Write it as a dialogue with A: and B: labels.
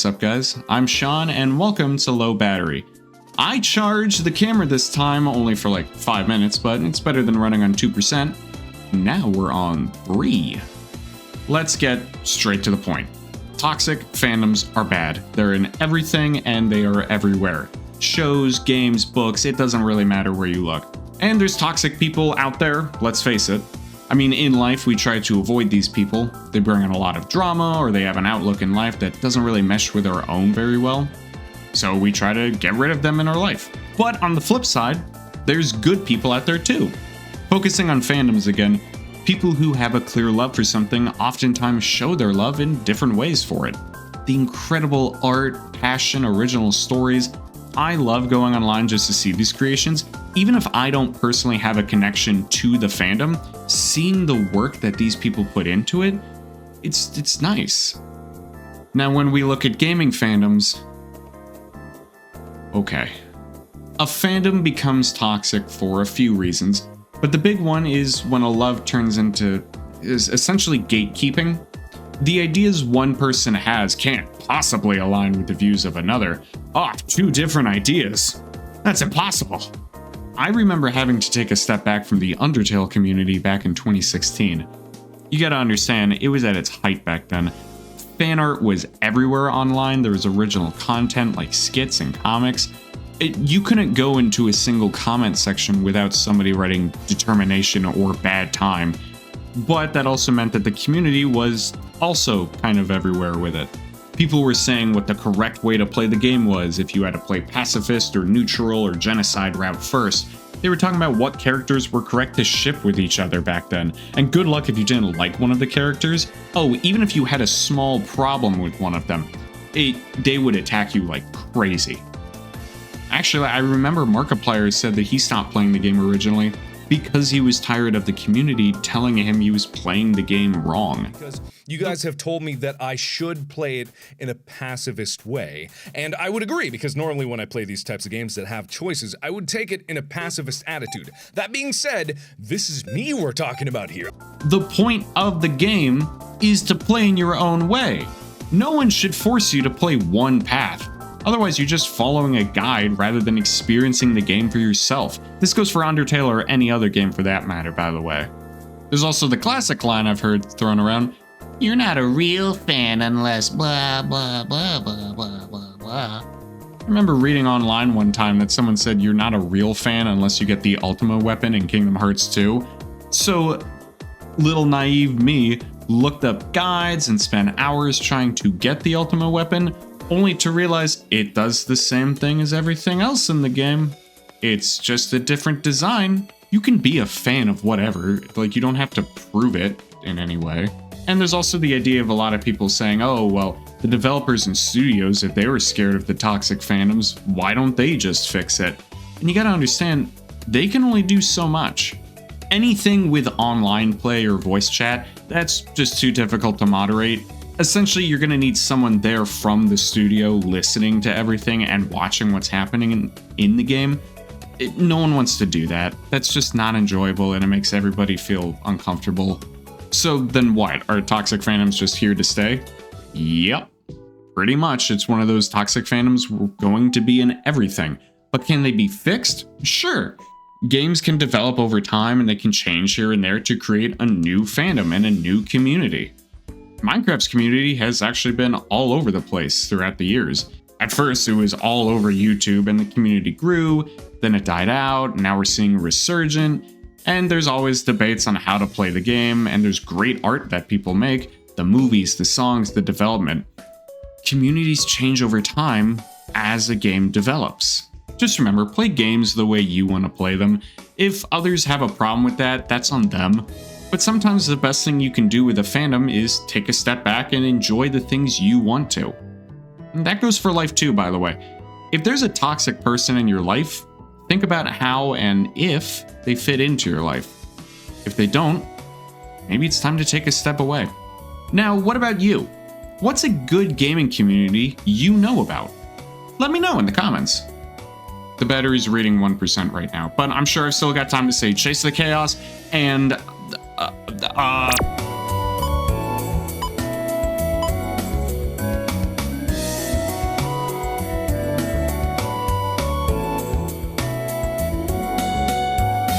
A: up, guys? I'm Sean, and welcome to Low Battery. I charged the camera this time only for like 5 minutes, but it's better than running on 2%. Now we're on 3. Let's get straight to the point. Toxic fandoms are bad. They're in everything, and they are everywhere. Shows, games, books, it doesn't really matter where you look. And there's toxic people out there, let's face it. I mean, in life, we try to avoid these people. They bring in a lot of drama, or they have an outlook in life that doesn't really mesh with our own very well. So we try to get rid of them in our life. But on the flip side, there's good people out there too. Focusing on fandoms again, people who have a clear love for something oftentimes show their love in different ways for it. The incredible art, passion, original stories. I love going online just to see these creations. Even if I don't personally have a connection to the fandom, seeing the work that these people put into it, it's nice. Now, when we look at gaming fandoms, okay. A fandom becomes toxic for a few reasons, but the big one is when a love turns into essentially gatekeeping. The ideas one person has can't possibly align with the views of another. Oh, 2 different ideas. That's impossible. I remember having to take a step back from the Undertale community back in 2016. You gotta understand, it was at its height back then. Fan art was everywhere online. There was original content like skits and comics. You couldn't go into a single comment section without somebody writing determination or bad time. But that also meant that the community was also kind of everywhere with it. People were saying what the correct way to play the game was, if you had to play pacifist or neutral or genocide route first. They were talking about what characters were correct to ship with each other back then, and good luck if you didn't like one of the characters. Oh, even if you had a small problem with one of them, they would attack you like crazy. Actually, I remember Markiplier said that he stopped playing the game originally because he was tired of the community telling him he was playing the game wrong.
B: Because you guys have told me that I should play it in a pacifist way, and I would agree, because normally when I play these types of games that have choices, I would take it in a pacifist attitude. That being said, this is me we're talking about here.
A: The point of the game is to play in your own way. No one should force you to play one path. Otherwise, you're just following a guide rather than experiencing the game for yourself. This goes for Undertale or any other game for that matter, by the way. There's also the classic line I've heard thrown around, "You're not a real fan unless blah blah blah blah blah blah blah." I remember reading online one time that someone said you're not a real fan unless you get the Ultima weapon in Kingdom Hearts 2. So, little naive me looked up guides and spent hours trying to get the Ultima weapon, only to realize it does the same thing as everything else in the game. It's just a different design. You can be a fan of whatever, like you don't have to prove it in any way. And there's also the idea of a lot of people saying, oh, well, the developers and studios, if they were scared of the toxic fandoms, why don't they just fix it? And you gotta understand, they can only do so much. Anything with online play or voice chat, that's just too difficult to moderate. Essentially, you're going to need someone there from the studio listening to everything and watching what's happening in the game. No one wants to do that. That's just not enjoyable, and it makes everybody feel uncomfortable. So then what? Are toxic fandoms just here to stay? Yep. Pretty much. It's one of those toxic fandoms going to be in everything. But can they be fixed? Sure. Games can develop over time, and they can change here and there to create a new fandom and a new community. Minecraft's community has actually been all over the place throughout the years. At first, it was all over YouTube and the community grew, then it died out, and now we're seeing a resurgence. And there's always debates on how to play the game, and there's great art that people make, the movies, the songs, the development. Communities change over time as a game develops. Just remember, play games the way you want to play them. If others have a problem with that, that's on them. But sometimes the best thing you can do with a fandom is take a step back and enjoy the things you want to. And that goes for life too, by the way. If there's a toxic person in your life, think about how and if they fit into your life. If they don't, maybe it's time to take a step away. Now, what about you? What's a good gaming community you know about? Let me know in the comments. The battery's reading 1% right now, but I'm sure I've still got time to say chase the chaos and